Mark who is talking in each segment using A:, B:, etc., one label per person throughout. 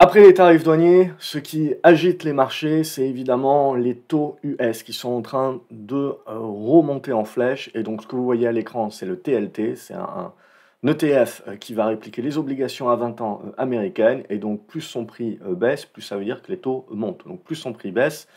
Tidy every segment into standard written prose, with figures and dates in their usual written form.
A: Après les tarifs douaniers, ce qui agite les marchés, c'est évidemment les taux US qui sont en train de remonter en flèche. Et donc, ce que vous voyez à l'écran, c'est le TLT, c'est un ETF qui va répliquer les obligations à 20 ans américaines. Et donc, plus son prix baisse, plus ça veut dire que les taux montent. Donc, plus son prix baisse,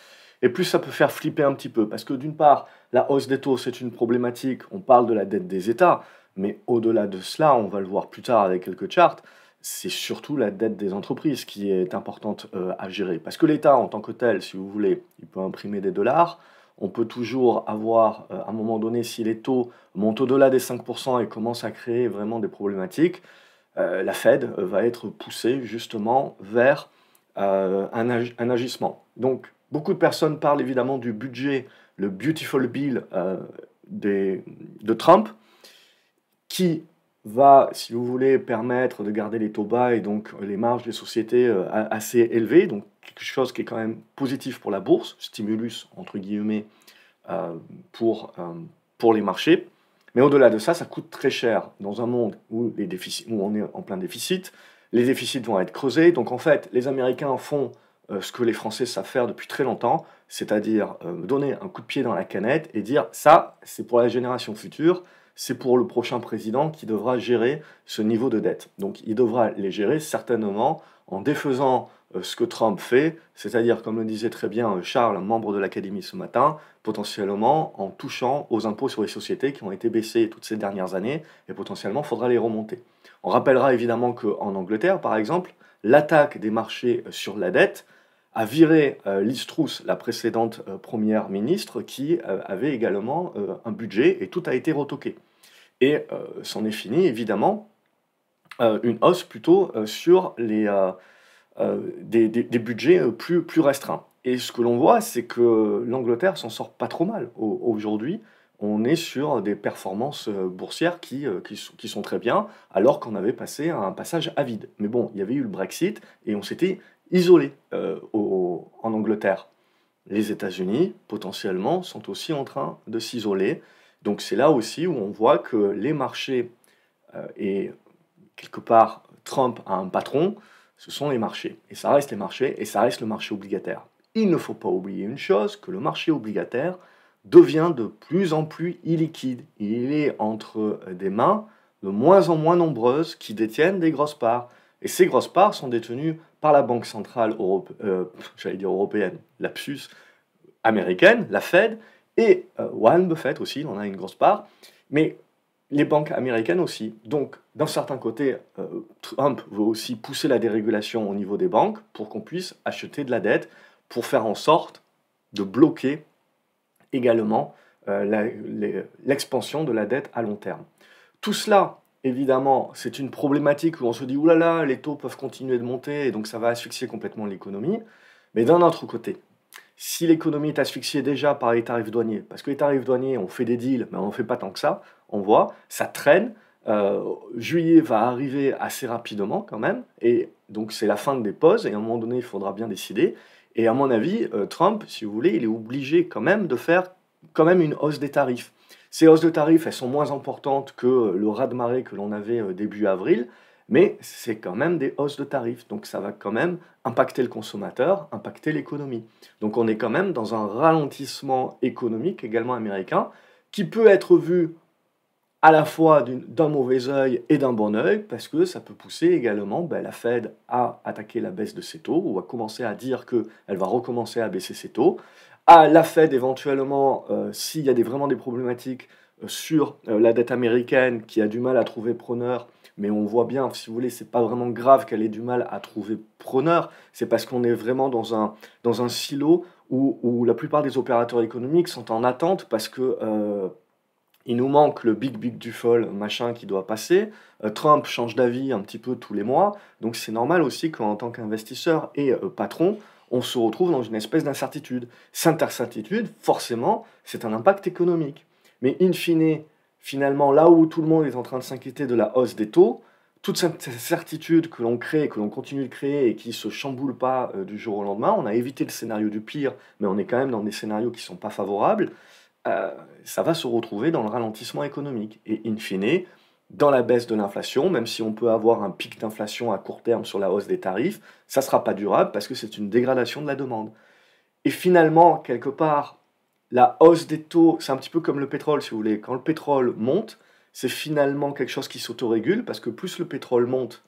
A: et plus ça peut faire flipper un petit peu. Parce que d'une part, la hausse des taux, c'est une problématique. On parle de la dette des États, mais au-delà de cela, on va le voir plus tard avec quelques charts, c'est surtout la dette des entreprises qui est importante à gérer. Parce que l'État, en tant que tel, si vous voulez, il peut imprimer des dollars. On peut toujours avoir, à un moment donné, si les taux montent au-delà des 5% et commencent à créer vraiment des problématiques, la Fed va être poussée justement vers un agissement. Donc, beaucoup de personnes parlent évidemment du budget, le Beautiful Bill de Trump, qui va, si vous voulez, permettre de garder les taux bas et donc les marges des sociétés assez élevées, donc quelque chose qui est quand même positif pour la bourse, stimulus entre guillemets euh, pour, euh, pour les marchés. Mais au-delà de ça, ça coûte très cher dans un monde où, où on est en plein déficit. Les déficits vont être creusés. Donc en fait, les Américains font ce que les Français savent faire depuis très longtemps, c'est-à-dire donner un coup de pied dans la canette et dire ça, c'est pour la génération future, c'est pour le prochain président qui devra gérer ce niveau de dette. Donc il devra les gérer certainement en défaisant ce que Trump fait, c'est-à-dire, comme le disait très bien Charles, membre de l'Académie ce matin, potentiellement en touchant aux impôts sur les sociétés qui ont été baissés toutes ces dernières années, et potentiellement, il faudra les remonter. On rappellera évidemment qu'en Angleterre, par exemple, l'attaque des marchés sur la dette a viré Liz Truss, la précédente première ministre, qui avait également un budget, et tout a été retoqué. Et c'en est fini, évidemment, une hausse plutôt sur des budgets plus restreints. Et ce que l'on voit, c'est que l'Angleterre s'en sort pas trop mal. Aujourd'hui, on est sur des performances boursières qui sont très bien, alors qu'on avait passé un passage à vide. Mais bon, il y avait eu le Brexit et on s'était isolé en Angleterre. Les États-Unis, potentiellement, sont aussi en train de s'isoler. Donc c'est là aussi où on voit que les marchés, et quelque part, Trump a un patron, ce sont les marchés. Et ça reste les marchés, et ça reste le marché obligataire. Il ne faut pas oublier une chose, que le marché obligataire devient de plus en plus illiquide. Il est entre des mains de moins en moins nombreuses qui détiennent des grosses parts. Et ces grosses parts sont détenues par la Banque centrale européenne, lapsus, américaine, la Fed, et Warren Buffett aussi, il en a une grosse part, mais les banques américaines aussi. Donc, d'un certain côté, Trump veut aussi pousser la dérégulation au niveau des banques pour qu'on puisse acheter de la dette, pour faire en sorte de bloquer également l'expansion de la dette à long terme. Tout cela, évidemment, c'est une problématique où on se dit, oulala, les taux peuvent continuer de monter, et donc ça va asphyxier complètement l'économie. Mais d'un autre côté, si l'économie est asphyxiée déjà par les tarifs douaniers, parce que les tarifs douaniers, on fait des deals, mais on n'en fait pas tant que ça, on voit, ça traîne. Juillet va arriver assez rapidement quand même, et donc c'est la fin des pauses, et à un moment donné, il faudra bien décider. Et à mon avis, Trump, si vous voulez, il est obligé quand même de faire quand même une hausse des tarifs. Ces hausses de tarifs, elles sont moins importantes que le raz-de-marée que l'on avait début avril, mais c'est quand même des hausses de tarifs. Donc ça va quand même impacter le consommateur, impacter l'économie. Donc on est quand même dans un ralentissement économique également américain qui peut être vu à la fois d'un mauvais œil et d'un bon œil, parce que ça peut pousser également la Fed à attaquer la baisse de ses taux, ou à commencer à dire qu'elle va recommencer à baisser ses taux, à la Fed éventuellement, s'il y a vraiment des problématiques sur la dette américaine, qui a du mal à trouver preneur, mais on voit bien, si vous voulez, c'est pas vraiment grave qu'elle ait du mal à trouver preneur, c'est parce qu'on est vraiment dans un silo où la plupart des opérateurs économiques sont en attente, parce que il nous manque le big big du fall machin qui doit passer. Trump change d'avis un petit peu tous les mois. Donc c'est normal aussi qu'en tant qu'investisseur et patron, on se retrouve dans une espèce d'incertitude. Cette incertitude, forcément, c'est un impact économique. Mais in fine, finalement, là où tout le monde est en train de s'inquiéter de la hausse des taux, toute cette certitude que l'on crée, que l'on continue de créer et qui ne se chamboule pas du jour au lendemain, on a évité le scénario du pire, mais on est quand même dans des scénarios qui ne sont pas favorables, ça va se retrouver dans le ralentissement économique. Et in fine, dans la baisse de l'inflation, même si on peut avoir un pic d'inflation à court terme sur la hausse des tarifs, ça ne sera pas durable parce que c'est une dégradation de la demande. Et finalement, quelque part, la hausse des taux, c'est un petit peu comme le pétrole, si vous voulez. Quand le pétrole monte, c'est finalement quelque chose qui s'autorégule parce que plus le pétrole monte,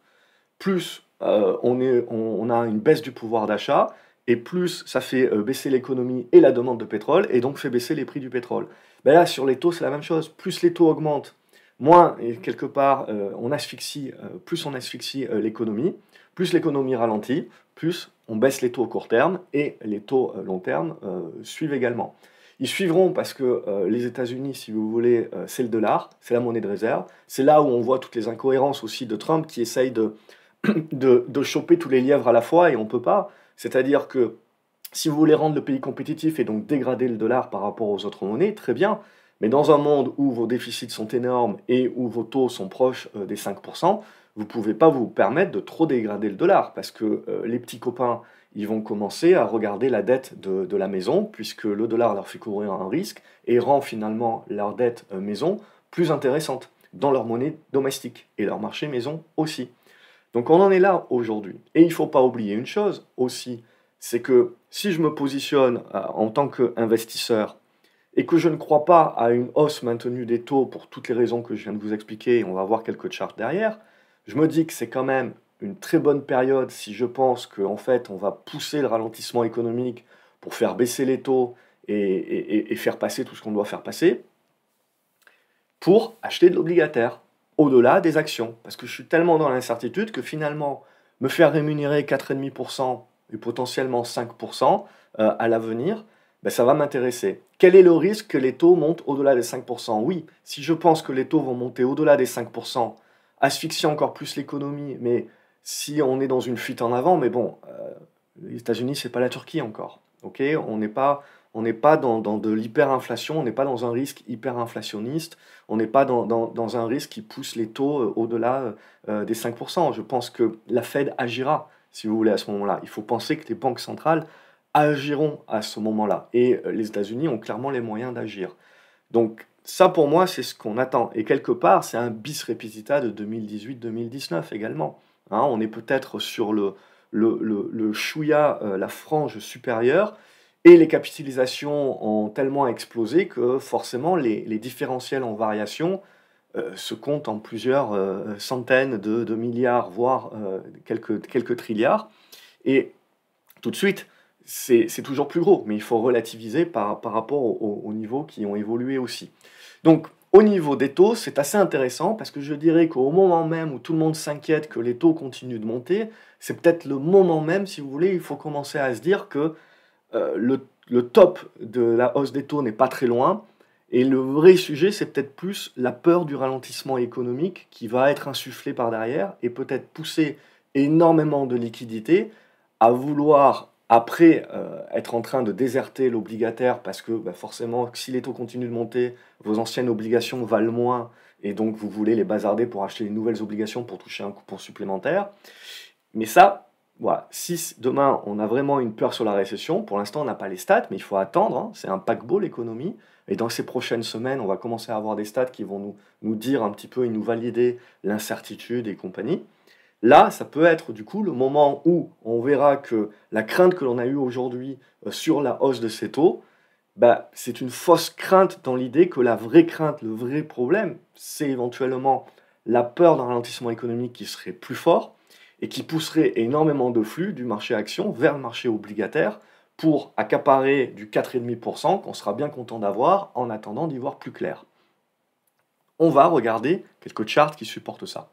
A: plus on a une baisse du pouvoir d'achat et plus ça fait baisser l'économie et la demande de pétrole et donc fait baisser les prix du pétrole. Ben là, sur les taux, c'est la même chose. Plus les taux augmentent, moins, et quelque part, plus on asphyxie l'économie, plus l'économie ralentit, plus on baisse les taux au court terme et les taux long terme suivent également. Ils suivront parce que les États-Unis, si vous voulez, c'est le dollar, c'est la monnaie de réserve. C'est là où on voit toutes les incohérences aussi de Trump qui essaye de choper tous les lièvres à la fois et on ne peut pas. C'est-à-dire que si vous voulez rendre le pays compétitif et donc dégrader le dollar par rapport aux autres monnaies, très bien. Mais dans un monde où vos déficits sont énormes et où vos taux sont proches des 5%, vous ne pouvez pas vous permettre de trop dégrader le dollar parce que les petits copains, ils vont commencer à regarder la dette de la maison puisque le dollar leur fait courir un risque et rend finalement leur dette maison plus intéressante dans leur monnaie domestique et leur marché maison aussi. Donc on en est là aujourd'hui. Et il ne faut pas oublier une chose aussi, c'est que si je me positionne en tant qu'investisseur et que je ne crois pas à une hausse maintenue des taux pour toutes les raisons que je viens de vous expliquer, et on va voir quelques charts derrière, je me dis que c'est quand même une très bonne période si je pense qu'en fait on va pousser le ralentissement économique pour faire baisser les taux et faire passer tout ce qu'on doit faire passer, pour acheter de l'obligataire, au-delà des actions. Parce que je suis tellement dans l'incertitude que finalement, me faire rémunérer 4,5% et potentiellement 5% à l'avenir, ben, ça va m'intéresser. Quel est le risque que les taux montent au-delà des 5%? Oui, si je pense que les taux vont monter au-delà des 5%, asphyxier encore plus l'économie, mais si on est dans une fuite en avant, mais bon, les États-Unis, c'est pas la Turquie encore. Ok, on n'est pas dans de l'hyperinflation, on n'est pas dans un risque hyperinflationniste, on n'est pas dans un risque qui pousse les taux au-delà des 5%. Je pense que la Fed agira, si vous voulez, à ce moment-là. Il faut penser que les banques centrales agiront à ce moment-là. Et les États-Unis ont clairement les moyens d'agir. Donc ça, pour moi, c'est ce qu'on attend. Et quelque part, c'est un bis repetita de 2018-2019 également. Hein, on est peut-être sur le chouïa, la frange supérieure, et les capitalisations ont tellement explosé que forcément les différentiels en variation se comptent en plusieurs centaines de milliards, voire quelques trilliards. Et tout de suite, c'est toujours plus gros, mais il faut relativiser par rapport aux niveaux qui ont évolué aussi. Donc, au niveau des taux, c'est assez intéressant parce que je dirais qu'au moment même où tout le monde s'inquiète que les taux continuent de monter, c'est peut-être le moment même, si vous voulez, il faut commencer à se dire que le top de la hausse des taux n'est pas très loin. Et le vrai sujet, c'est peut-être plus la peur du ralentissement économique qui va être insufflé par derrière et peut-être pousser énormément de liquidités à vouloir, après être en train de déserter l'obligataire, parce que bah, forcément, si les taux continuent de monter, vos anciennes obligations valent moins, et donc vous voulez les bazarder pour acheter les nouvelles obligations pour toucher un coupon supplémentaire. Mais ça, voilà, si demain on a vraiment une peur sur la récession, pour l'instant on n'a pas les stats, mais il faut attendre, hein, c'est un paquebot l'économie, et dans ces prochaines semaines, on va commencer à avoir des stats qui vont nous dire un petit peu et nous valider l'incertitude et compagnie. Là, ça peut être du coup le moment où on verra que la crainte que l'on a eue aujourd'hui sur la hausse de ces taux, bah, c'est une fausse crainte dans l'idée que la vraie crainte, le vrai problème, c'est éventuellement la peur d'un ralentissement économique qui serait plus fort et qui pousserait énormément de flux du marché action vers le marché obligataire pour accaparer du 4,5% qu'on sera bien content d'avoir en attendant d'y voir plus clair. On va regarder quelques charts qui supportent ça.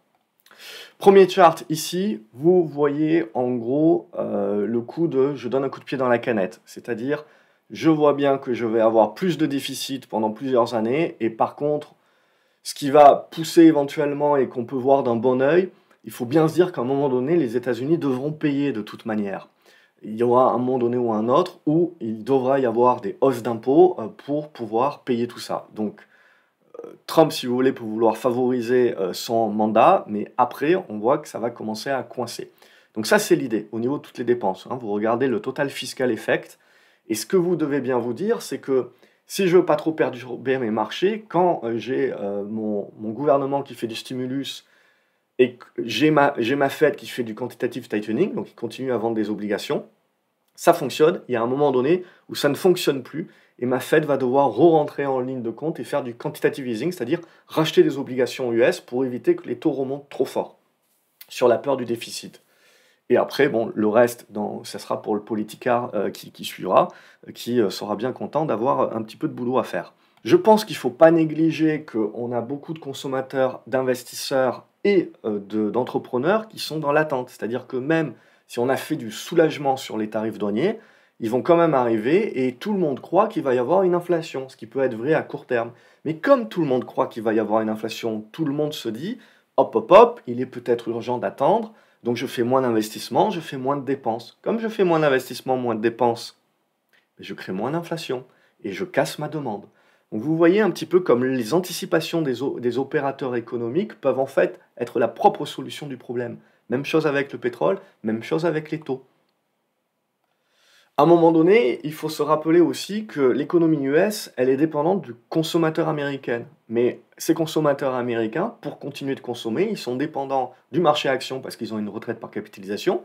A: Premier chart ici, vous voyez en gros le coup de je donne un coup de pied dans la canette, c'est-à-dire je vois bien que je vais avoir plus de déficit pendant plusieurs années et par contre, ce qui va pousser éventuellement et qu'on peut voir d'un bon œil, il faut bien se dire qu'à un moment donné, les États-Unis devront payer de toute manière. Il y aura un moment donné ou un autre où il devra y avoir des hausses d'impôts pour pouvoir payer tout ça. Donc, Trump, si vous voulez, peut vouloir favoriser son mandat, mais après, on voit que ça va commencer à coincer. Donc ça, c'est l'idée, au niveau de toutes les dépenses. Hein. Vous regardez le total fiscal effect, et ce que vous devez bien vous dire, c'est que Si je veux pas trop perturber mes marchés, quand j'ai mon gouvernement qui fait du stimulus et que j'ai ma Fed qui fait du quantitative tightening, donc qui continue à vendre des obligations, ça fonctionne. Il y a un moment donné où ça ne fonctionne plus et ma Fed va devoir re-rentrer en ligne de compte et faire du quantitative easing, c'est-à-dire racheter des obligations US pour éviter que les taux remontent trop fort sur la peur du déficit. Et après, bon, le reste, ça sera pour le politicard qui suivra, qui sera bien content d'avoir un petit peu de boulot à faire. Je pense qu'il ne faut pas négliger qu'on a beaucoup de consommateurs, d'investisseurs et d'entrepreneurs qui sont dans l'attente. C'est-à-dire que même si on a fait du soulagement sur les tarifs douaniers, ils vont quand même arriver et tout le monde croit qu'il va y avoir une inflation, ce qui peut être vrai à court terme. Mais comme tout le monde croit qu'il va y avoir une inflation, tout le monde se dit, hop, hop, hop, il est peut-être urgent d'attendre, donc je fais moins d'investissement, je fais moins de dépenses. Comme je fais moins d'investissement, moins de dépenses, je crée moins d'inflation et je casse ma demande. Donc vous voyez un petit peu comme les anticipations des opérateurs économiques peuvent en fait être la propre solution du problème. Même chose avec le pétrole, même chose avec les taux. À un moment donné, il faut se rappeler aussi que l'économie US, elle est dépendante du consommateur américain. Mais ces consommateurs américains, pour continuer de consommer, ils sont dépendants du marché action parce qu'ils ont une retraite par capitalisation,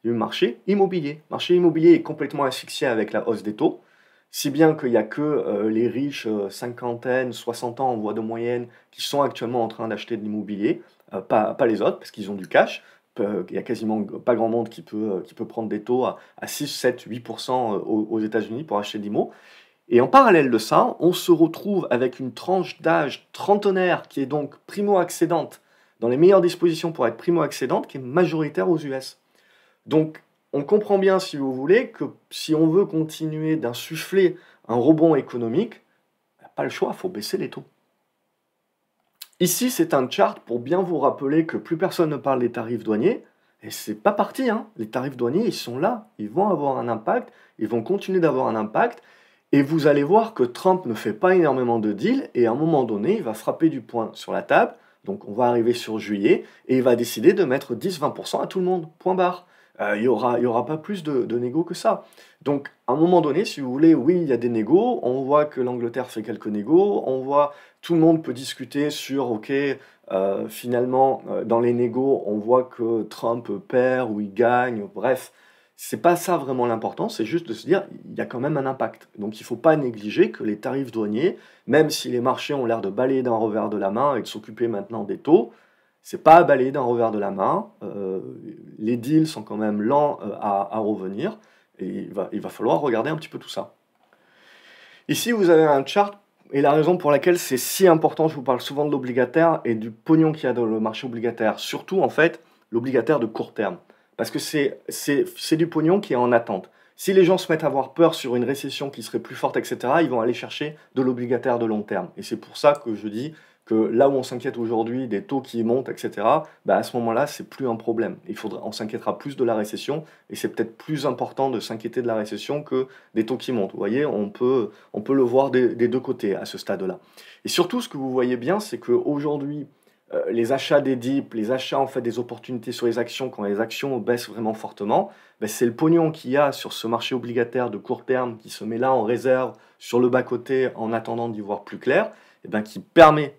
A: du marché immobilier. Le marché immobilier est complètement asphyxié avec la hausse des taux, si bien qu'il n'y a que les riches cinquantaine, 60 ans en voie de moyenne qui sont actuellement en train d'acheter de l'immobilier, pas les autres parce qu'ils ont du cash. Il y a quasiment pas grand monde qui peut prendre des taux à 6, 7, 8% aux États-Unis pour acheter de l'IMO. Et en parallèle de ça, on se retrouve avec une tranche d'âge trentenaire qui est donc primo-accédante, dans les meilleures dispositions pour être primo-accédante, qui est majoritaire aux US. Donc, on comprend bien, si vous voulez, que si on veut continuer d'insuffler un rebond économique, pas le choix, il faut baisser les taux. Ici, c'est un chart pour bien vous rappeler que plus personne ne parle des tarifs douaniers, et c'est pas parti, hein. Les tarifs douaniers, ils sont là, ils vont avoir un impact, ils vont continuer d'avoir un impact, et vous allez voir que Trump ne fait pas énormément de deals, et à un moment donné, il va frapper du poing sur la table, donc on va arriver sur juillet, et il va décider de mettre 10-20% à tout le monde, point barre. Il y aura pas plus de négo que ça. Donc, à un moment donné, si vous voulez, oui, il y a des négos, on voit que l'Angleterre fait quelques négos, on voit, tout le monde peut discuter sur, ok, finalement, dans les négos, on voit que Trump perd ou il gagne, bref, c'est pas ça vraiment l'important, c'est juste de se dire, il y a quand même un impact. Donc il faut pas négliger que les tarifs douaniers, même si les marchés ont l'air de balayer d'un revers de la main et de s'occuper maintenant des taux, c'est pas à balayer d'un revers de la main. Les deals sont quand même lents à revenir et il va falloir regarder un petit peu tout ça. Ici, vous avez un chart et la raison pour laquelle c'est si important, je vous parle souvent de l'obligataire et du pognon qu'il y a dans le marché obligataire, surtout en fait l'obligataire de court terme. Parce que c'est du pognon qui est en attente. Si les gens se mettent à avoir peur sur une récession qui serait plus forte, etc., ils vont aller chercher de l'obligataire de long terme. Et c'est pour ça que je dis que là où on s'inquiète aujourd'hui des taux qui montent, etc., bah à ce moment-là, c'est plus un problème. On s'inquiétera plus de la récession, et c'est peut-être plus important de s'inquiéter de la récession que des taux qui montent. Vous voyez, on peut le voir des deux côtés à ce stade-là. Et surtout, ce que vous voyez bien, c'est qu'aujourd'hui, les achats des dips, les achats en fait des opportunités sur les actions, quand les actions baissent vraiment fortement, ben, c'est le pognon qu'il y a sur ce marché obligataire de court terme qui se met là en réserve sur le bas-côté en attendant d'y voir plus clair, et ben, qui permet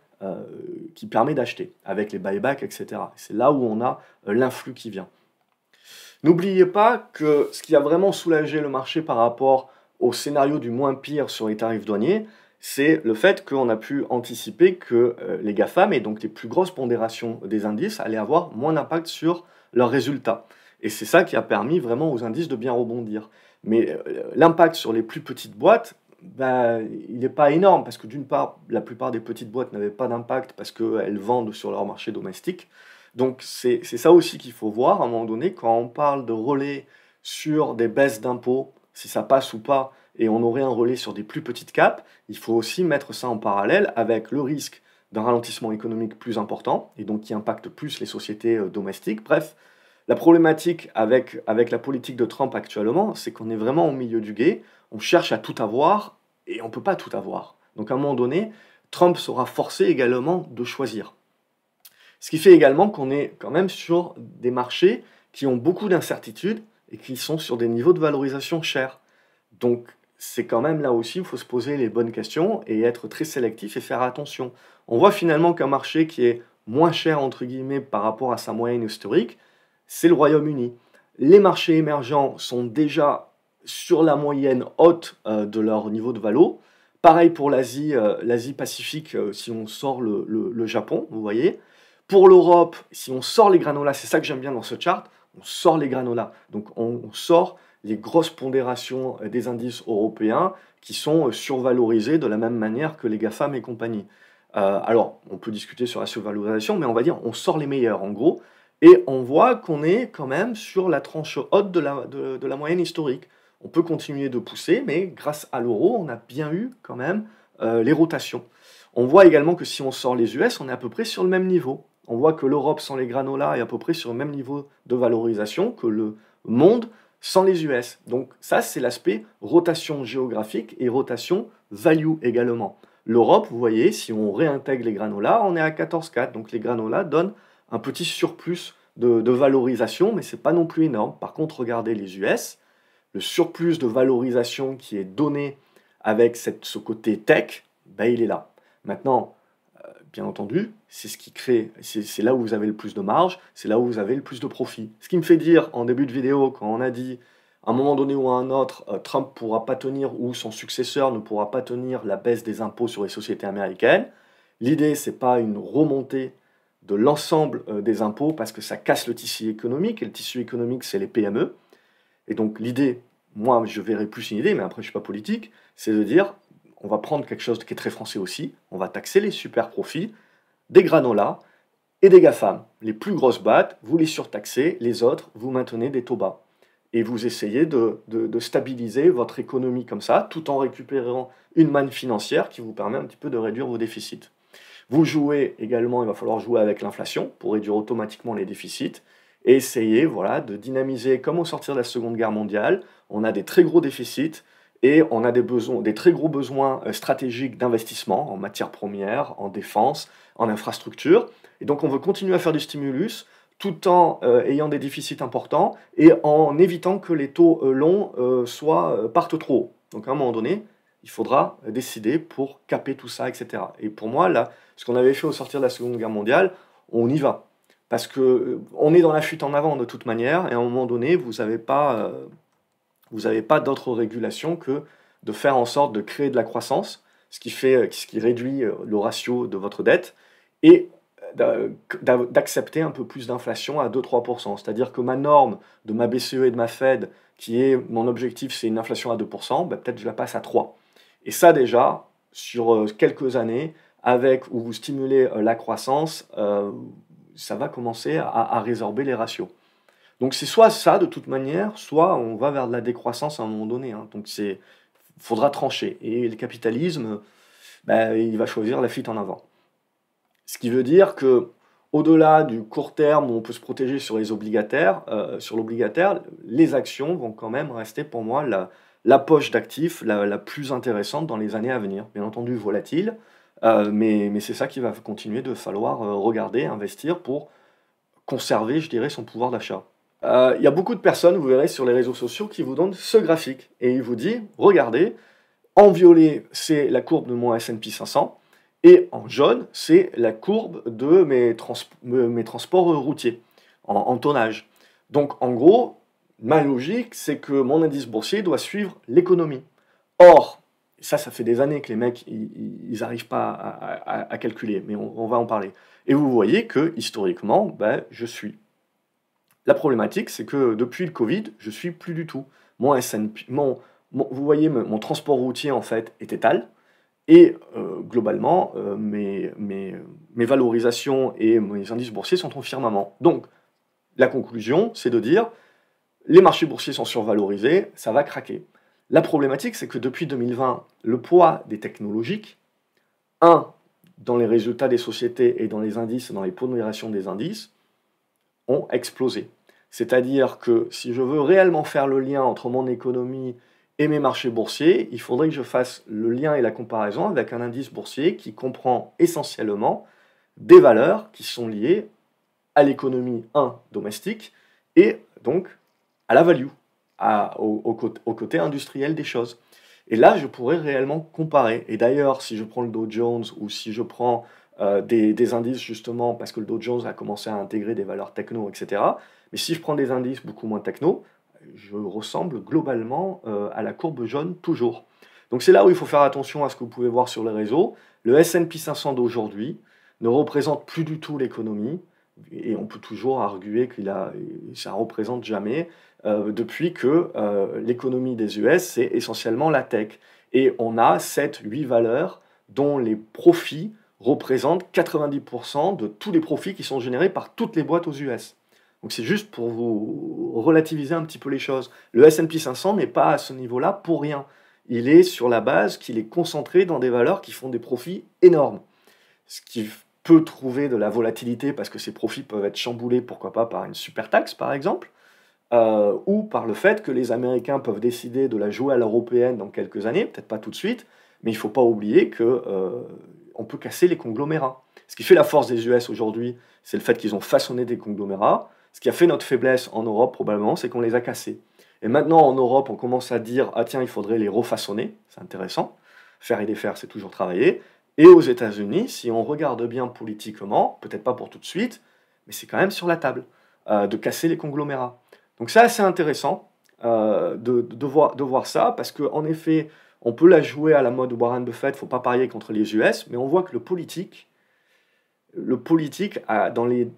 A: d'acheter avec les buybacks, etc. C'est là où on a l'influx qui vient. N'oubliez pas que ce qui a vraiment soulagé le marché par rapport au scénario du moins pire sur les tarifs douaniers, c'est le fait qu'on a pu anticiper que les GAFAM, et donc les plus grosses pondérations des indices, allaient avoir moins d'impact sur leurs résultats. Et c'est ça qui a permis vraiment aux indices de bien rebondir. Mais l'impact sur les plus petites boîtes, bah, il n'est pas énorme, parce que d'une part, la plupart des petites boîtes n'avaient pas d'impact parce qu'elles vendent sur leur marché domestique. Donc c'est ça aussi qu'il faut voir à un moment donné, quand on parle de relais sur des baisses d'impôts, si ça passe ou pas, et on aurait un relais sur des plus petites capes, il faut aussi mettre ça en parallèle avec le risque d'un ralentissement économique plus important, et donc qui impacte plus les sociétés domestiques. Bref, la problématique avec la politique de Trump actuellement, c'est qu'on est vraiment au milieu du gué, on cherche à tout avoir, et on ne peut pas tout avoir. Donc à un moment donné, Trump sera forcé également de choisir. Ce qui fait également qu'on est quand même sur des marchés qui ont beaucoup d'incertitudes et qui sont sur des niveaux de valorisation chers. Donc c'est quand même là aussi, il faut se poser les bonnes questions et être très sélectif et faire attention. On voit finalement qu'un marché qui est moins cher, entre guillemets, par rapport à sa moyenne historique, c'est le Royaume-Uni. Les marchés émergents sont déjà sur la moyenne haute de leur niveau de valo. Pareil pour l'Asie, l'Asie Pacifique, si on sort le Japon, vous voyez. Pour l'Europe, si on sort les granolas, c'est ça que j'aime bien dans ce chart, on sort les granolas. Donc on sort les grosses pondérations des indices européens qui sont survalorisés de la même manière que les GAFAM et compagnie. Alors, on peut discuter sur la survalorisation, mais on va dire on sort les meilleurs en gros, et on voit qu'on est quand même sur la tranche haute de la moyenne historique. On peut continuer de pousser, mais grâce à l'euro, on a bien eu quand même les rotations. On voit également que si on sort les US, on est à peu près sur le même niveau. On voit que l'Europe sans les granolas est à peu près sur le même niveau de valorisation que le monde sans les US. Donc ça, c'est l'aspect rotation géographique et rotation value également. L'Europe, vous voyez, si on réintègre les granolas, on est à 14,4. Donc les granolas donnent un petit surplus de valorisation, mais ce n'est pas non plus énorme. Par contre, regardez les US, le surplus de valorisation qui est donné avec ce côté tech, ben, il est là. Maintenant, bien entendu, c'est ce qui crée, c'est là où vous avez le plus de marge, c'est là où vous avez le plus de profit. Ce qui me fait dire en début de vidéo, quand on a dit à un moment donné ou à un autre, Trump ne pourra pas tenir ou son successeur ne pourra pas tenir la baisse des impôts sur les sociétés américaines, l'idée, ce n'est pas une remontée de l'ensemble des impôts parce que ça casse le tissu économique, et le tissu économique, c'est les PME. Et donc l'idée, moi je verrais plus une idée, mais après je ne suis pas politique, c'est de dire, on va prendre quelque chose qui est très français aussi, on va taxer les super profits, des granolas et des GAFAM. Les plus grosses boîtes, vous les surtaxez, les autres, vous maintenez des taux bas. Et vous essayez de stabiliser votre économie comme ça, tout en récupérant une manne financière qui vous permet un petit peu de réduire vos déficits. Vous jouez également, il va falloir jouer avec l'inflation pour réduire automatiquement les déficits et essayer voilà, de dynamiser comme au sortir de la Seconde Guerre mondiale. On a des très gros déficits et on a des très gros besoins stratégiques d'investissement en matières premières, en défense, en infrastructure. Et donc on veut continuer à faire du stimulus tout en ayant des déficits importants et en évitant que les taux longs partent trop haut. Donc à un moment donné, il faudra décider pour caper tout ça, etc. Et pour moi, là, ce qu'on avait fait au sortir de la Seconde Guerre mondiale, on y va. Parce qu'on est dans la fuite en avant de toute manière, et à un moment donné, vous n'avez pas d'autre régulation que de faire en sorte de créer de la croissance, ce qui réduit le ratio de votre dette, et d'accepter un peu plus d'inflation à 2-3%. C'est-à-dire que ma norme de ma BCE et de ma Fed, qui est mon objectif, c'est une inflation à 2%, ben peut-être je la passe à 3%. Et ça déjà, sur quelques années, où vous stimulez la croissance, ça va commencer à résorber les ratios. Donc c'est soit ça de toute manière, soit on va vers de la décroissance à un moment donné. Hein. Donc faudra trancher. Et le capitalisme, ben, il va choisir la fuite en avant. Ce qui veut dire que au-delà du court terme où on peut se protéger sur les obligataires, sur l'obligataire, les actions vont quand même rester pour moi la poche d'actifs la plus intéressante dans les années à venir. Bien entendu volatile, mais c'est ça qu'il va continuer de falloir regarder, investir pour conserver, je dirais, son pouvoir d'achat. Il y a beaucoup de personnes, vous verrez sur les réseaux sociaux, qui vous donnent ce graphique. Et il vous dit, regardez, en violet, c'est la courbe de mon S&P 500, et en jaune, c'est la courbe de mes transports routiers, en tonnage. Donc en gros, ma logique, c'est que mon indice boursier doit suivre l'économie. Or, ça fait des années que les mecs, ils n'arrivent pas à calculer, mais on va en parler. Et vous voyez que, historiquement, ben, je suis. La problématique, c'est que depuis le Covid, je suis plus du tout. Mon S&P, vous voyez, mon transport routier, en fait, est étal. Et globalement, mes valorisations et mes indices boursiers sont en firmament. Donc, la conclusion, c'est de dire, les marchés boursiers sont survalorisés, ça va craquer. La problématique, c'est que depuis 2020, le poids des technologiques, dans les résultats des sociétés et dans les indices, dans les pondérations des indices, ont explosé. C'est-à-dire que si je veux réellement faire le lien entre mon économie et mes marchés boursiers, il faudrait que je fasse le lien et la comparaison avec un indice boursier qui comprend essentiellement des valeurs qui sont liées à l'économie, domestique, et donc à la value, au côté industriel des choses. Et là, je pourrais réellement comparer. Et d'ailleurs, si je prends le Dow Jones ou si je prends des indices justement, parce que le Dow Jones a commencé à intégrer des valeurs techno, etc. Mais si je prends des indices beaucoup moins techno, je ressemble globalement à la courbe jaune toujours. Donc c'est là où il faut faire attention à ce que vous pouvez voir sur les réseaux. Le S&P 500 d'aujourd'hui ne représente plus du tout l'économie, et on peut toujours arguer ça ne représente jamais, depuis que l'économie des US, c'est essentiellement la tech. Et on a 7-8 valeurs dont les profits représentent 90% de tous les profits qui sont générés par toutes les boîtes aux US. Donc c'est juste pour vous relativiser un petit peu les choses. Le S&P 500 n'est pas à ce niveau-là pour rien. Il est sur la base qu'il est concentré dans des valeurs qui font des profits énormes. Ce qui peut trouver de la volatilité parce que ces profits peuvent être chamboulés, pourquoi pas, par une super taxe par exemple, ou par le fait que les Américains peuvent décider de la jouer à l'européenne dans quelques années, peut-être pas tout de suite, mais il ne faut pas oublier qu'on peut casser les conglomérats. Ce qui fait la force des US aujourd'hui, c'est le fait qu'ils ont façonné des conglomérats. Ce qui a fait notre faiblesse en Europe, probablement, c'est qu'on les a cassés. Et maintenant, en Europe, on commence à dire « Ah tiens, il faudrait les refaçonner », c'est intéressant. Faire et défaire, c'est toujours travailler. Et aux États-Unis, si on regarde bien politiquement, peut-être pas pour tout de suite, mais c'est quand même sur la table, de casser les conglomérats. Donc c'est assez intéressant de voir ça, parce qu'en effet, on peut la jouer à la mode Warren Buffett, il ne faut pas parier contre les US, mais on voit que le politique dans les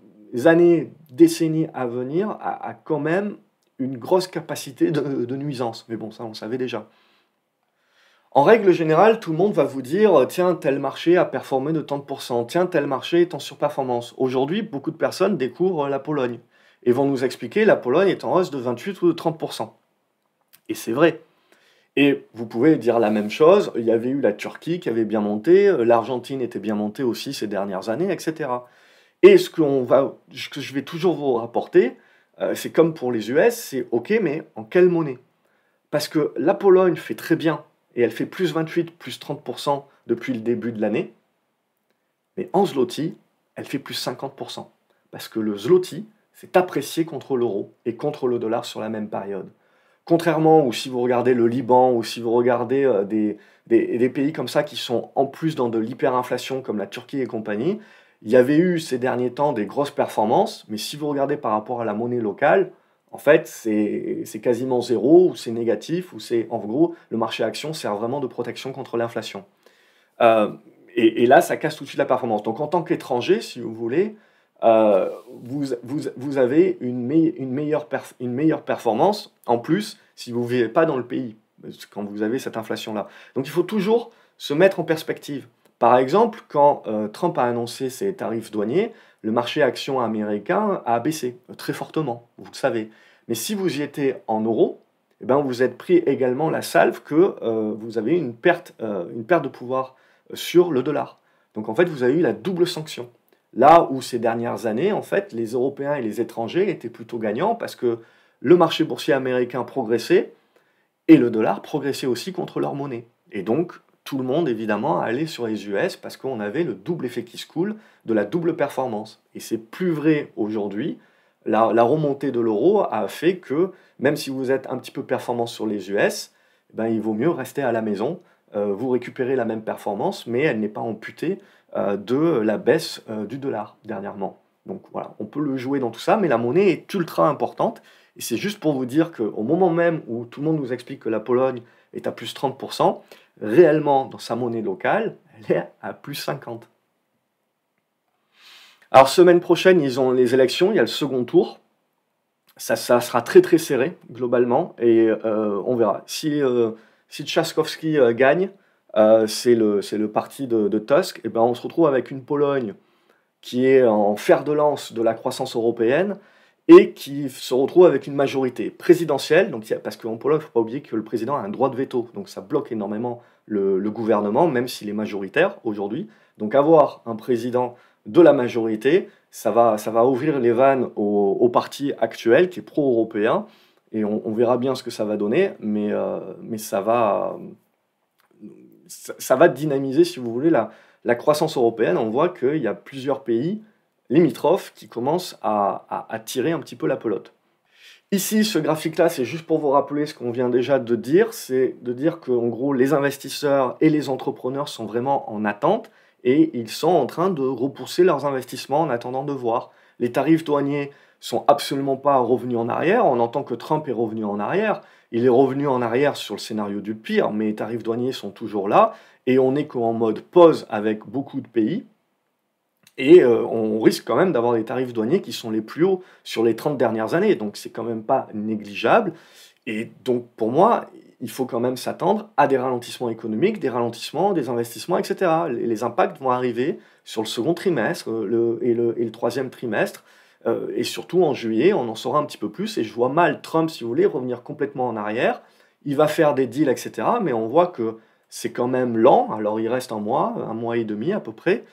A: années, décennies à venir, a quand même une grosse capacité de nuisance. Mais bon, ça, on le savait déjà. En règle générale, tout le monde va vous dire « Tiens, tel marché a performé de tant de pourcents. Tiens, tel marché est en surperformance. » Aujourd'hui, beaucoup de personnes découvrent la Pologne et vont nous expliquer la Pologne est en hausse de 28 ou de 30%. Et c'est vrai. Et vous pouvez dire la même chose, il y avait eu la Turquie qui avait bien monté, l'Argentine était bien montée aussi ces dernières années, etc. Et ce que je vais toujours vous rapporter, c'est comme pour les US, c'est OK, mais en quelle monnaie? Parce que la Pologne fait très bien, et elle fait plus 28, plus 30% depuis le début de l'année, mais en zloty, elle fait plus 50%. Parce que le zloty s'est apprécié contre l'euro et contre le dollar sur la même période. Contrairement, ou si vous regardez le Liban, ou si vous regardez des pays comme ça qui sont en plus dans de l'hyperinflation, comme la Turquie et compagnie, il y avait eu ces derniers temps des grosses performances, mais si vous regardez par rapport à la monnaie locale, en fait, c'est quasiment zéro, ou c'est négatif, ou c'est, en gros, le marché action sert vraiment de protection contre l'inflation. Euh, et là, ça casse tout de suite la performance. Donc, en tant qu'étranger, si vous voulez, vous avez une meilleure performance, en plus, si vous ne vivez pas dans le pays, quand vous avez cette inflation-là. Donc, il faut toujours se mettre en perspective. Par exemple, quand Trump a annoncé ses tarifs douaniers, le marché action américain a baissé très fortement, vous le savez. Mais si vous y étiez en euros, eh ben, vous êtes pris également la salve que vous avez une perte de pouvoir sur le dollar. Donc en fait, vous avez eu la double sanction. Là où ces dernières années, en fait, les Européens et les étrangers étaient plutôt gagnants parce que le marché boursier américain progressait et le dollar progressait aussi contre leur monnaie. Et donc, tout le monde, évidemment, allait sur les US parce qu'on avait le double effet qui se coule de la double performance. Et c'est plus vrai aujourd'hui. La remontée de l'euro a fait que, même si vous êtes un petit peu performant sur les US, ben, il vaut mieux rester à la maison. Vous récupérez la même performance, mais elle n'est pas amputée de la baisse du dollar dernièrement. Donc voilà, on peut le jouer dans tout ça, mais la monnaie est ultra importante. Et c'est juste pour vous dire qu'au moment même où tout le monde nous explique que la Pologne est à plus 30%, réellement, dans sa monnaie locale, elle est à plus 50%. Alors, semaine prochaine, ils ont les élections, il y a le second tour. Ça sera très très serré, globalement, et on verra. Si Trzaskowski gagne, c'est le parti de Tusk, et ben on se retrouve avec une Pologne qui est en fer de lance de la croissance européenne et qui se retrouve avec une majorité présidentielle, donc parce qu'en Pologne, il ne faut pas oublier que le président a un droit de veto, donc ça bloque énormément le gouvernement, même s'il est majoritaire aujourd'hui. Donc avoir un président de la majorité, ça va ouvrir les vannes au parti actuel qui est pro-européen, et on verra bien ce que ça va donner, mais ça va dynamiser, si vous voulez, la croissance européenne. On voit qu'il y a plusieurs pays limitrophes qui commencent à tirer un petit peu la pelote. Ici, ce graphique-là, c'est juste pour vous rappeler ce qu'on vient déjà de dire, c'est de dire qu'en gros, les investisseurs et les entrepreneurs sont vraiment en attente et ils sont en train de repousser leurs investissements en attendant de voir. Les tarifs douaniers sont absolument pas revenus en arrière. On entend que Trump est revenu en arrière. Il est revenu en arrière sur le scénario du pire, mais les tarifs douaniers sont toujours là et on est qu'en mode pause avec beaucoup de pays. Et on risque quand même d'avoir des tarifs douaniers qui sont les plus hauts sur les 30 dernières années, donc c'est quand même pas négligeable. Et donc pour moi, il faut quand même s'attendre à des ralentissements économiques, des ralentissements, des investissements, et cetera. Les impacts vont arriver sur le second trimestre, et le troisième trimestre, et surtout en juillet, on en saura un petit peu plus. Et je vois mal Trump, si vous voulez, revenir complètement en arrière. Il va faire des deals, et cetera, mais on voit que c'est quand même lent. Alors il reste un mois et demi à peu près,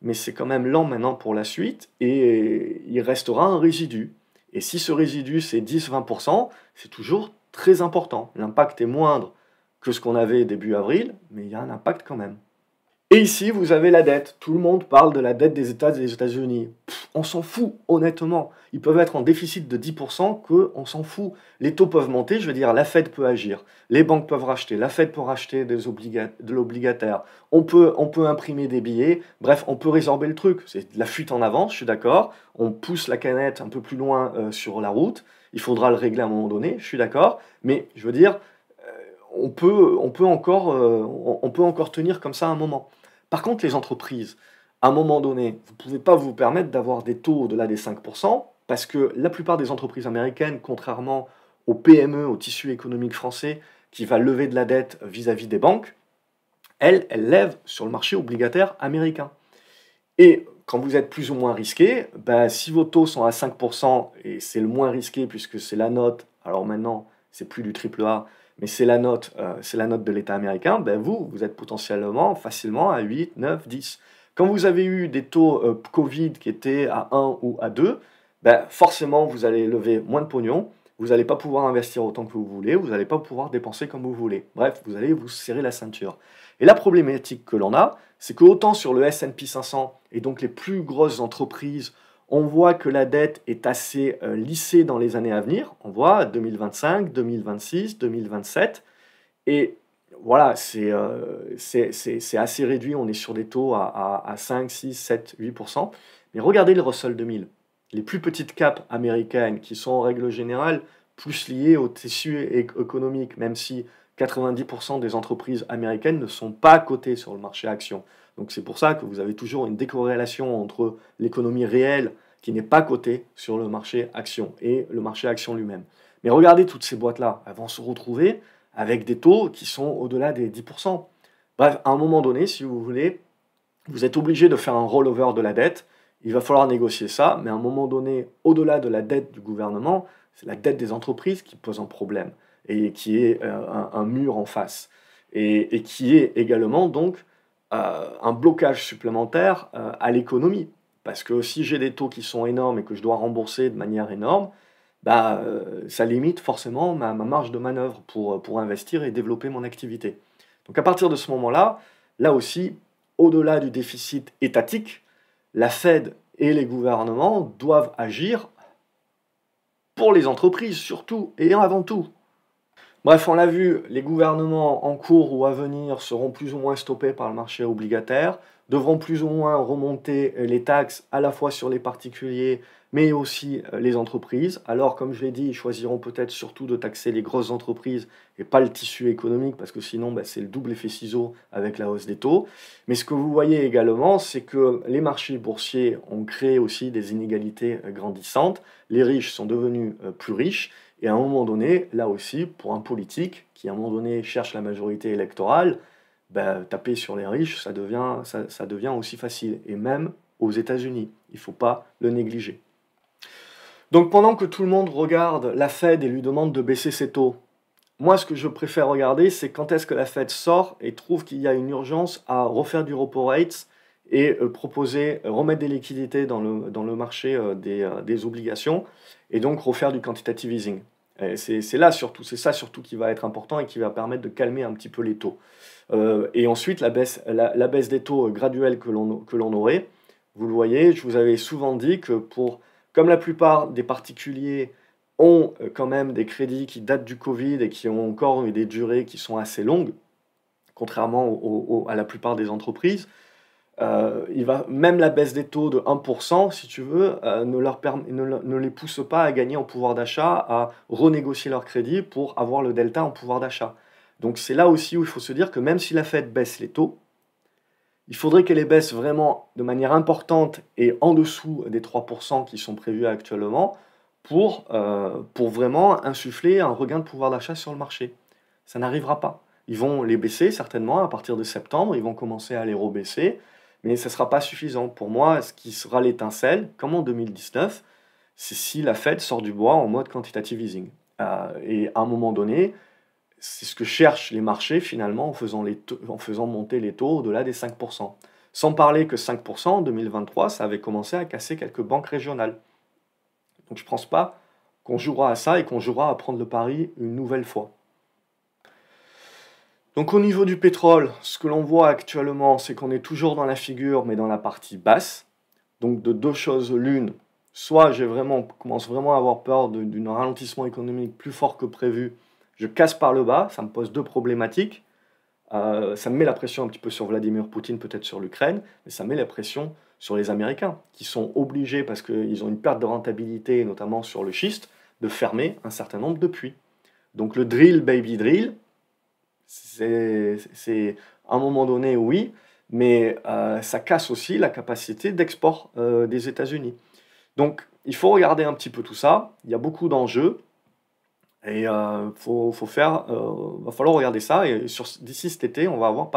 A: mais c'est quand même lent maintenant pour la suite, et il restera un résidu. Et si ce résidu c'est 10-20%, c'est toujours très important. L'impact est moindre que ce qu'on avait début avril, mais il y a un impact quand même. Et ici, vous avez la dette. Tout le monde parle de la dette des États et des États-Unis. On s'en fout, honnêtement. Ils peuvent être en déficit de 10%, on s'en fout. Les taux peuvent monter, je veux dire, la Fed peut agir. Les banques peuvent racheter, la Fed peut racheter de l'obligataire. On peut imprimer des billets. Bref, on peut résorber le truc. C'est de la fuite en avant, je suis d'accord. On pousse la canette un peu plus loin sur la route. Il faudra le régler à un moment donné, je suis d'accord. Mais je veux dire, on peut encore tenir comme ça un moment. Par contre, les entreprises, à un moment donné, vous ne pouvez pas vous permettre d'avoir des taux au-delà des 5%, parce que la plupart des entreprises américaines, contrairement aux PME, au tissu économique français, qui va lever de la dette vis-à-vis des banques, elles lèvent sur le marché obligataire américain. Et quand vous êtes plus ou moins risqué, ben, si vos taux sont à 5%, et c'est le moins risqué puisque c'est la note, alors maintenant, c'est plus du triple A, mais c'est la note de l'État américain, ben vous êtes potentiellement facilement à 8, 9, 10. Quand vous avez eu des taux Covid qui étaient à 1 ou à 2, ben forcément, vous allez lever moins de pognon, vous n'allez pas pouvoir investir autant que vous voulez, vous n'allez pas pouvoir dépenser comme vous voulez. Bref, vous allez vous serrer la ceinture. Et la problématique que l'on a, c'est que autant sur le S&P 500 et donc les plus grosses entreprises, on voit que la dette est assez lissée dans les années à venir. On voit 2025, 2026, 2027. Et voilà, c'est assez réduit. On est sur des taux à 5, 6, 7, 8%. Mais regardez le Russell 2000. Les plus petites capes américaines qui sont en règle générale plus liées au tissu économique, même si 90% des entreprises américaines ne sont pas cotées sur le marché action. Donc c'est pour ça que vous avez toujours une décorrélation entre l'économie réelle qui n'est pas cotée sur le marché action et le marché action lui-même. Mais regardez toutes ces boîtes-là, elles vont se retrouver avec des taux qui sont au-delà des 10%. Bref, à un moment donné, si vous voulez, vous êtes obligé de faire un rollover de la dette. Il va falloir négocier ça, mais à un moment donné, au-delà de la dette du gouvernement, c'est la dette des entreprises qui pose un problème et qui est un mur en face. Et qui est également donc un blocage supplémentaire à l'économie. Parce que si j'ai des taux qui sont énormes et que je dois rembourser de manière énorme, bah, ça limite forcément ma marge de manœuvre pour investir et développer mon activité. Donc à partir de ce moment-là, là aussi, au-delà du déficit étatique, la Fed et les gouvernements doivent agir pour les entreprises surtout et avant tout. Bref, on l'a vu, les gouvernements en cours ou à venir seront plus ou moins stoppés par le marché obligataire, devront plus ou moins remonter les taxes à la fois sur les particuliers, mais aussi les entreprises. Alors, comme je l'ai dit, ils choisiront peut-être surtout de taxer les grosses entreprises et pas le tissu économique, parce que sinon, bah, c'est le double effet ciseau avec la hausse des taux. Mais ce que vous voyez également, c'est que les marchés boursiers ont créé aussi des inégalités grandissantes. Les riches sont devenus plus riches. Et à un moment donné, là aussi, pour un politique qui à un moment donné cherche la majorité électorale, ben, taper sur les riches, ça devient aussi facile. Et même aux États-Unis, il ne faut pas le négliger. Donc pendant que tout le monde regarde la Fed et lui demande de baisser ses taux, moi ce que je préfère regarder, c'est quand est-ce que la Fed sort et trouve qu'il y a une urgence à refaire du repo rates et remettre des liquidités dans le marché des obligations et donc refaire du quantitative easing. C'est ça surtout qui va être important et qui va permettre de calmer un petit peu les taux. Et ensuite, la baisse des taux graduelle que l'on aurait, vous le voyez, je vous avais souvent dit que comme la plupart des particuliers ont quand même des crédits qui datent du Covid et qui ont encore eu des durées qui sont assez longues, contrairement à la plupart des entreprises. Même la baisse des taux de 1%, si tu veux, ne les pousse pas à gagner en pouvoir d'achat, à renégocier leur crédit pour avoir le delta en pouvoir d'achat. Donc c'est là aussi où il faut se dire que même si la Fed baisse les taux, il faudrait qu'elle les baisse vraiment de manière importante et en dessous des 3% qui sont prévus actuellement pour vraiment insuffler un regain de pouvoir d'achat sur le marché. Ça n'arrivera pas. Ils vont les baisser certainement à partir de septembre, ils vont commencer à les rebaisser, mais ça ne sera pas suffisant. Pour moi, ce qui sera l'étincelle, comme en 2019, c'est si la Fed sort du bois en mode quantitative easing. Et à un moment donné, c'est ce que cherchent les marchés finalement en faisant monter les taux au-delà des 5%. Sans parler que 5% en 2023, ça avait commencé à casser quelques banques régionales. Donc je ne pense pas qu'on jouera à ça et qu'on jouera à prendre le pari une nouvelle fois. Donc au niveau du pétrole, ce que l'on voit actuellement, c'est qu'on est toujours dans la figure, mais dans la partie basse. Donc de deux choses l'une, soit commence vraiment à avoir peur d'un ralentissement économique plus fort que prévu, je casse par le bas, ça me pose deux problématiques. Ça me met la pression un petit peu sur Vladimir Poutine, peut-être sur l'Ukraine, mais ça met la pression sur les Américains, qui sont obligés, parce qu'ils ont une perte de rentabilité, notamment sur le schiste, de fermer un certain nombre de puits. Donc le drill, baby drill, c'est à un moment donné, oui, mais ça casse aussi la capacité d'export des États-Unis. Donc il faut regarder un petit peu tout ça, il y a beaucoup d'enjeux, et va falloir regarder ça, et d'ici cet été, on va avoir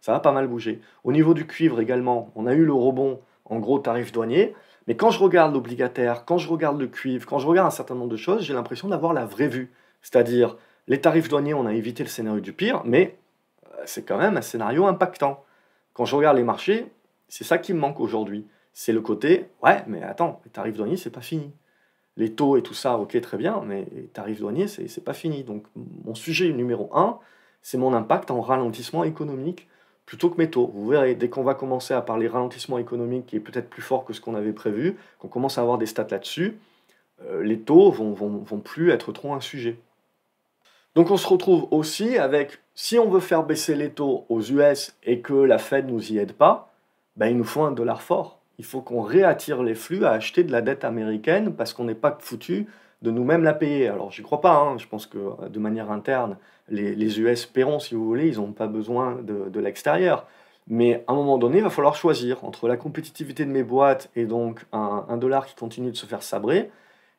A: ça va pas mal bouger. Au niveau du cuivre également, on a eu le rebond en gros tarif douanier, mais quand je regarde l'obligataire, quand je regarde le cuivre, quand je regarde un certain nombre de choses, j'ai l'impression d'avoir la vraie vue. C'est-à-dire, les tarifs douaniers, on a évité le scénario du pire, mais c'est quand même un scénario impactant. Quand je regarde les marchés, c'est ça qui me manque aujourd'hui. C'est le côté, ouais, mais attends, les tarifs douaniers, c'est pas fini. Les taux et tout ça, ok, très bien, mais les tarifs douaniers, c'est pas fini. Donc, mon sujet numéro un, c'est mon impact en ralentissement économique plutôt que mes taux. Vous verrez, dès qu'on va commencer à parler ralentissement économique qui est peut-être plus fort que ce qu'on avait prévu, qu'on commence à avoir des stats là-dessus, les taux vont plus être trop un sujet. Donc on se retrouve aussi avec, si on veut faire baisser les taux aux US et que la Fed ne nous y aide pas, ben il nous faut un dollar fort. Il faut qu'on réattire les flux à acheter de la dette américaine parce qu'on n'est pas foutu de nous-mêmes la payer. Alors j'y crois pas, hein. Je pense que de manière interne, les US paieront si vous voulez, ils n'ont pas besoin de l'extérieur. Mais à un moment donné, il va falloir choisir entre la compétitivité de mes boîtes et donc un dollar qui continue de se faire sabrer,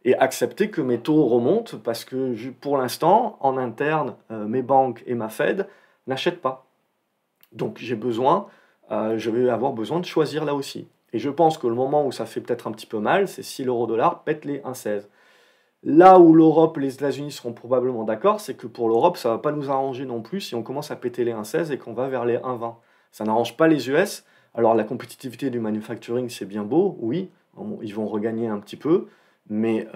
A: et accepter que mes taux remontent parce que pour l'instant, en interne, mes banques et ma Fed n'achètent pas. Donc je vais avoir besoin de choisir là aussi. Et je pense que le moment où ça fait peut-être un petit peu mal, c'est si l'euro-dollar pète les 1,16. Là où l'Europe et les États-Unis seront probablement d'accord, c'est que pour l'Europe, ça ne va pas nous arranger non plus si on commence à péter les 1,16 et qu'on va vers les 1,20. Ça n'arrange pas les US. Alors la compétitivité du manufacturing, c'est bien beau, oui, ils vont regagner un petit peu, mais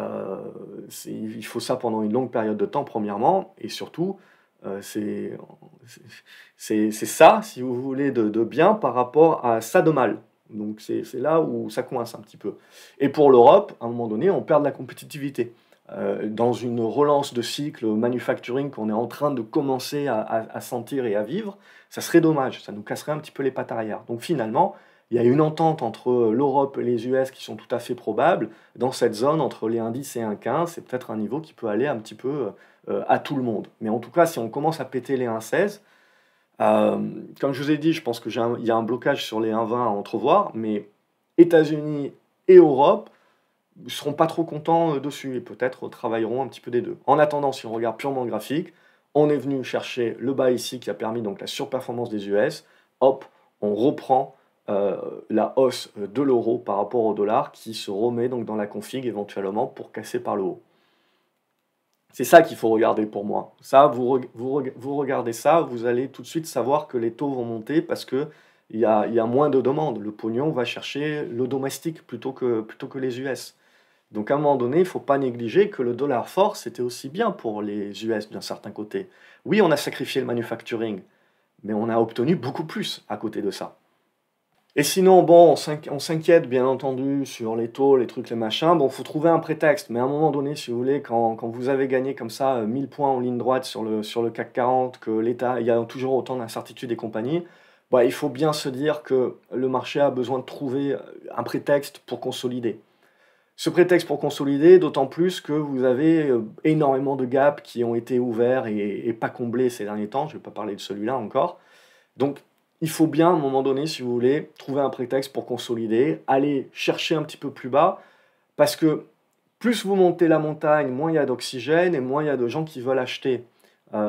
A: il faut ça pendant une longue période de temps, premièrement, et surtout, c'est ça, si vous voulez, de bien par rapport à ça de mal. Donc c'est là où ça coince un petit peu. Et pour l'Europe, à un moment donné, on perd de la compétitivité. Dans une relance de cycle manufacturing qu'on est en train de commencer à sentir et à vivre, ça serait dommage, ça nous casserait un petit peu les pattes arrière. Donc finalement, il y a une entente entre l'Europe et les US qui sont tout à fait probables. Dans cette zone, entre les 1,10 et 1,15, c'est peut-être un niveau qui peut aller un petit peu à tout le monde. Mais en tout cas, si on commence à péter les 1,16, comme je vous ai dit, je pense qu'il y a un blocage sur les 1,20 à entrevoir, mais États-Unis et Europe ne seront pas trop contents dessus et peut-être travailleront un petit peu des deux. En attendant, si on regarde purement graphique, on est venu chercher le bas ici qui a permis donc la surperformance des US. Hop, on reprend la hausse de l'euro par rapport au dollar qui se remet donc dans la config éventuellement pour casser par le haut. C'est ça qu'il faut regarder pour moi. Ça, vous regardez ça, vous allez tout de suite savoir que les taux vont monter parce qu'il y a moins de demandes. Le pognon va chercher le domestique plutôt que les US. Donc à un moment donné, il ne faut pas négliger que le dollar fort, c'était aussi bien pour les US d'un certain côté. Oui, on a sacrifié le manufacturing, mais on a obtenu beaucoup plus à côté de ça. Et sinon, bon, on s'inquiète bien entendu sur les taux, les trucs, les machins. Bon, faut trouver un prétexte. Mais à un moment donné, si vous voulez, quand vous avez gagné comme ça 1000 points en ligne droite sur le CAC 40, que l'État, il y a toujours autant d'incertitudes et compagnie, bah, il faut bien se dire que le marché a besoin de trouver un prétexte pour consolider. Ce prétexte pour consolider, d'autant plus que vous avez énormément de gaps qui ont été ouverts et pas comblés ces derniers temps. Je ne vais pas parler de celui-là encore. Donc, il faut bien, à un moment donné, si vous voulez, trouver un prétexte pour consolider, aller chercher un petit peu plus bas, parce que plus vous montez la montagne, moins il y a d'oxygène et moins il y a de gens qui veulent acheter,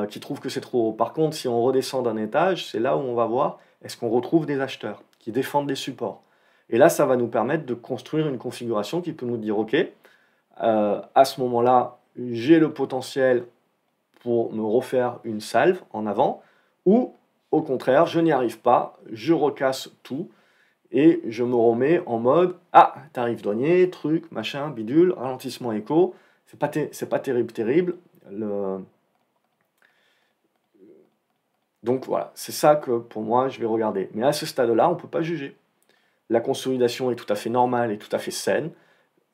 A: qui trouvent que c'est trop haut. Par contre, si on redescend d'un étage, c'est là où on va voir, est-ce qu'on retrouve des acheteurs qui défendent les supports. Et là, ça va nous permettre de construire une configuration qui peut nous dire, OK, à ce moment-là, j'ai le potentiel pour me refaire une salve en avant, ou au contraire, je n'y arrive pas, je recasse tout, et je me remets en mode ah, tarif douanier, truc, machin, bidule, ralentissement écho, c'est pas terrible, terrible. Donc voilà, c'est ça que pour moi je vais regarder. Mais à ce stade-là, on ne peut pas juger. La consolidation est tout à fait normale et tout à fait saine.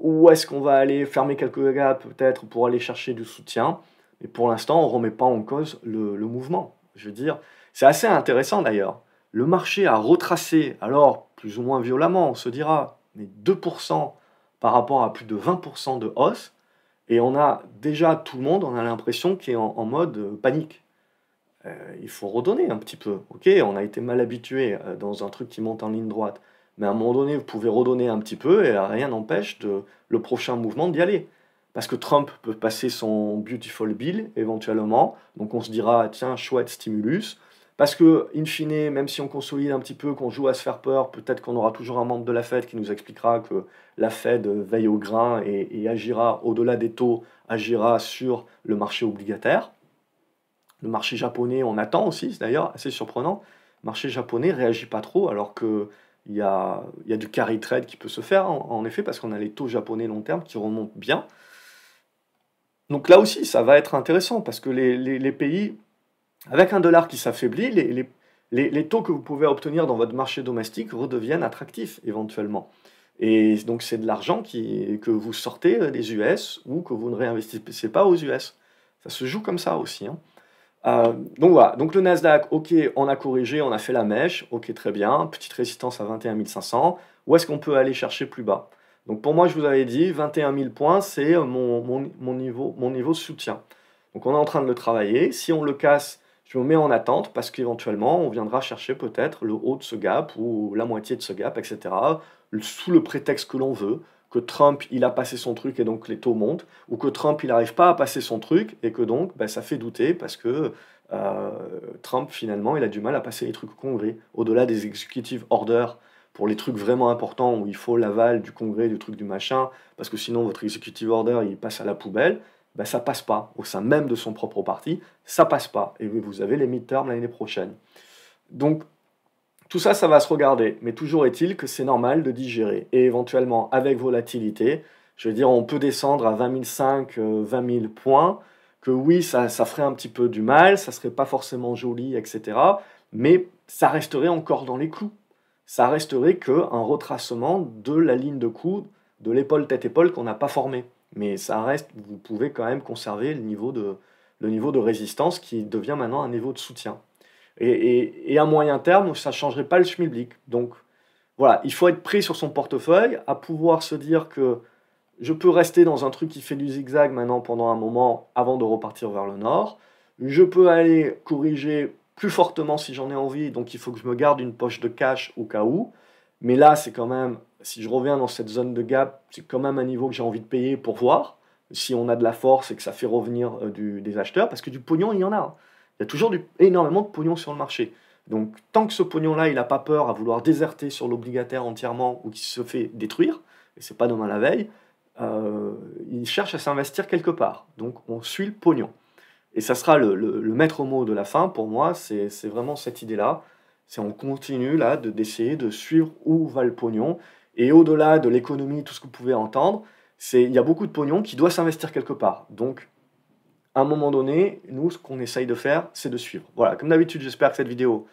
A: Où est-ce qu'on va aller fermer quelques gaps peut-être pour aller chercher du soutien? Mais pour l'instant, on ne remet pas en cause le mouvement. Je veux dire, c'est assez intéressant d'ailleurs. Le marché a retracé, alors plus ou moins violemment, on se dira, mais 2% par rapport à plus de 20% de hausse. Et on a déjà tout le monde, on a l'impression qu'il est en mode panique. Il faut redonner un petit peu. Ok, on a été mal habitué dans un truc qui monte en ligne droite. Mais à un moment donné, vous pouvez redonner un petit peu et rien n'empêche le prochain mouvement d'y aller. Parce que Trump peut passer son Beautiful Bill éventuellement. Donc on se dira, tiens, chouette stimulus. Parce que, in fine, même si on consolide un petit peu, qu'on joue à se faire peur, peut-être qu'on aura toujours un membre de la Fed qui nous expliquera que la Fed veille au grain et agira au-delà des taux, agira sur le marché obligataire. Le marché japonais, on attend aussi, c'est d'ailleurs assez surprenant. Le marché japonais réagit pas trop, alors que il y a du carry trade qui peut se faire, en effet, parce qu'on a les taux japonais long terme qui remontent bien. Donc là aussi, ça va être intéressant, parce que les pays, avec un dollar qui s'affaiblit, les taux que vous pouvez obtenir dans votre marché domestique redeviennent attractifs, éventuellement. Et donc c'est de l'argent que vous sortez des US ou que vous ne réinvestissez pas aux US. Ça se joue comme ça aussi, hein. Donc voilà, donc le Nasdaq, ok, on a corrigé, on a fait la mèche, ok, très bien, petite résistance à 21 500. Où est-ce qu'on peut aller chercher plus bas? Donc pour moi, je vous avais dit, 21 000 points, c'est mon niveau de soutien. Donc on est en train de le travailler. Si on le casse, je me mets en attente parce qu'éventuellement, on viendra chercher peut-être le haut de ce gap ou la moitié de ce gap, etc. Sous le prétexte que l'on veut, que Trump, il a passé son truc et donc les taux montent, ou que Trump, il n'arrive pas à passer son truc et que donc, ben, ça fait douter parce que euh, Trump, finalement, il a du mal à passer les trucs au Congrès. Au-delà des executive orders, pour les trucs vraiment importants où il faut l'aval du Congrès, du truc, du machin, parce que sinon votre executive order, il passe à la poubelle, ben, ça passe pas. Au sein même de son propre parti, ça passe pas. Et vous avez les midterms l'année prochaine. Donc, tout ça, ça va se regarder, mais toujours est-il que c'est normal de digérer. Et éventuellement, avec volatilité, je veux dire, on peut descendre à 20 005, 20 000 points, que oui, ça ferait un petit peu du mal, ça serait pas forcément joli, etc. Mais ça resterait encore dans les clous. Ça resterait qu'un retracement de la ligne de coude, de l'épaule tête-épaule qu'on n'a pas formée. Mais ça reste, vous pouvez quand même conserver le niveau de résistance qui devient maintenant un niveau de soutien. Et à moyen terme, ça ne changerait pas le schmilblick. Donc voilà, il faut être pris sur son portefeuille, à pouvoir se dire que je peux rester dans un truc qui fait du zigzag maintenant pendant un moment avant de repartir vers le nord. Je peux aller corriger plus fortement si j'en ai envie, donc il faut que je me garde une poche de cash au cas où. Mais là, c'est quand même, si je reviens dans cette zone de gap, c'est quand même un niveau que j'ai envie de payer pour voir si on a de la force et que ça fait revenir des acheteurs, parce que du pognon, il y en a, hein. Il y a toujours énormément de pognon sur le marché. Donc tant que ce pognon-là, il n'a pas peur à vouloir déserter sur l'obligataire entièrement ou qu'il se fait détruire, et c'est pas demain la veille, il cherche à s'investir quelque part. Donc on suit le pognon. Et ça sera le maître mot de la fin, pour moi, c'est vraiment cette idée-là. C'est on continue là d'essayer de suivre où va le pognon. Et au-delà de l'économie, tout ce que vous pouvez entendre, il y a beaucoup de pognon qui doit s'investir quelque part. Donc à un moment donné, nous, ce qu'on essaye de faire, c'est de suivre. Voilà, comme d'habitude, j'espère que cette vidéo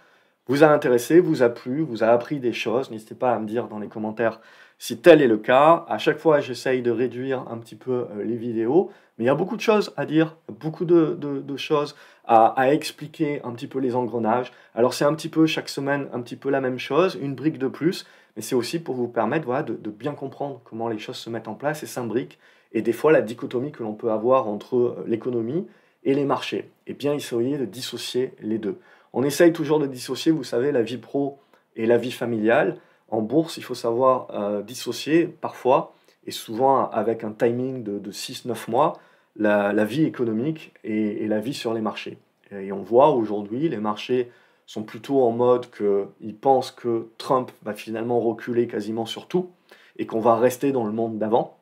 A: vous a intéressé, vous a plu, vous a appris des choses. N'hésitez pas à me dire dans les commentaires si tel est le cas. À chaque fois, j'essaye de réduire un petit peu les vidéos, mais il y a beaucoup de choses à dire, beaucoup de choses à expliquer, un petit peu les engrenages. Alors c'est un petit peu chaque semaine, un petit peu la même chose, une brique de plus, mais c'est aussi pour vous permettre voilà, de bien comprendre comment les choses se mettent en place et s'imbriquent, et des fois la dichotomie que l'on peut avoir entre l'économie et les marchés. Et bien essayer de dissocier les deux. On essaye toujours de dissocier, vous savez, la vie pro et la vie familiale. En bourse, il faut savoir dissocier parfois, et souvent avec un timing de 6-9 mois, la vie économique et la vie sur les marchés. Et on voit aujourd'hui, les marchés sont plutôt en mode qu'ils pensent que Trump va finalement reculer quasiment sur tout, et qu'on va rester dans le monde d'avant.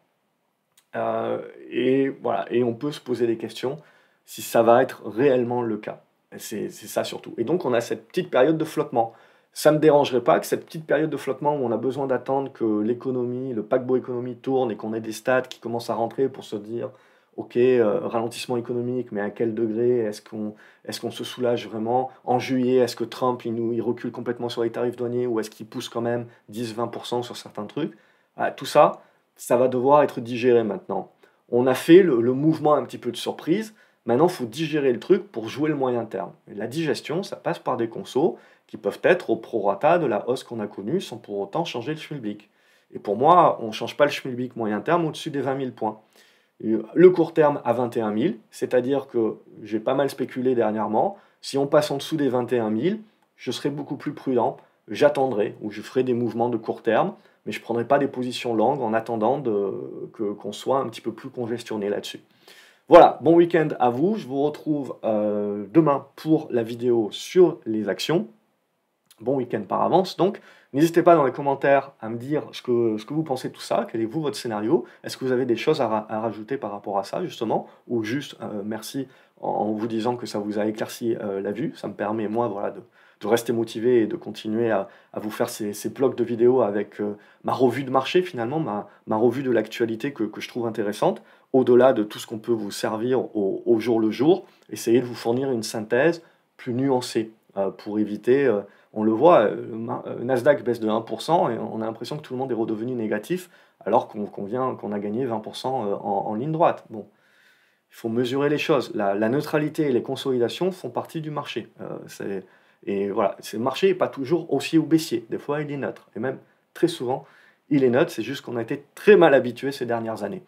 A: Et voilà, et on peut se poser des questions si ça va être réellement le cas. C'est ça surtout. Et donc on a cette petite période de flottement. Ça ne me dérangerait pas que cette petite période de flottement où on a besoin d'attendre que l'économie, le paquebot économie tourne et qu'on ait des stats qui commencent à rentrer pour se dire, ok, ralentissement économique, mais à quel degré est-ce qu'on se soulage vraiment? En juillet, est-ce que Trump il recule complètement sur les tarifs douaniers ou est-ce qu'il pousse quand même 10-20% sur certains trucs? Tout ça, ça va devoir être digéré maintenant. On a fait le mouvement un petit peu de surprise. Maintenant, il faut digérer le truc pour jouer le moyen terme. Et la digestion, ça passe par des consos qui peuvent être au prorata de la hausse qu'on a connue sans pour autant changer le schmilblick. Et pour moi, on ne change pas le schmilblick moyen terme au-dessus des 20 000 points. Et le court terme à 21 000, c'est-à-dire que j'ai pas mal spéculé dernièrement. Si on passe en dessous des 21 000, je serai beaucoup plus prudent. J'attendrai ou je ferai des mouvements de court terme, mais je ne prendrai pas des positions longues en attendant qu'on soit un petit peu plus congestionné là-dessus. Voilà, bon week-end à vous. Je vous retrouve demain pour la vidéo sur les actions. Bon week-end par avance. Donc, n'hésitez pas dans les commentaires à me dire ce que vous pensez de tout ça. Quel est vous, votre scénario? Est-ce que vous avez des choses à rajouter par rapport à ça, justement? Ou juste merci en vous disant que ça vous a éclairci la vue. Ça me permet, moi, voilà, de rester motivé et de continuer à vous faire ces blocs de vidéos avec ma revue de marché, finalement, ma revue de l'actualité que je trouve intéressante, au-delà de tout ce qu'on peut vous servir au jour le jour. Essayer de vous fournir une synthèse plus nuancée pour éviter... on le voit, Nasdaq baisse de 1% et on a l'impression que tout le monde est redevenu négatif alors qu'on a gagné 20% en ligne droite. Bon, il faut mesurer les choses. La neutralité et les consolidations font partie du marché. Et voilà, le marché n'est pas toujours haussier ou baissier. Des fois, il est neutre. Et même, très souvent, il est neutre. C'est juste qu'on a été très mal habitué ces dernières années.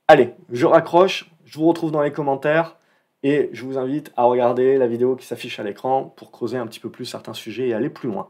A: Allez, je raccroche. Je vous retrouve dans les commentaires. Et je vous invite à regarder la vidéo qui s'affiche à l'écran pour creuser un petit peu plus certains sujets et aller plus loin.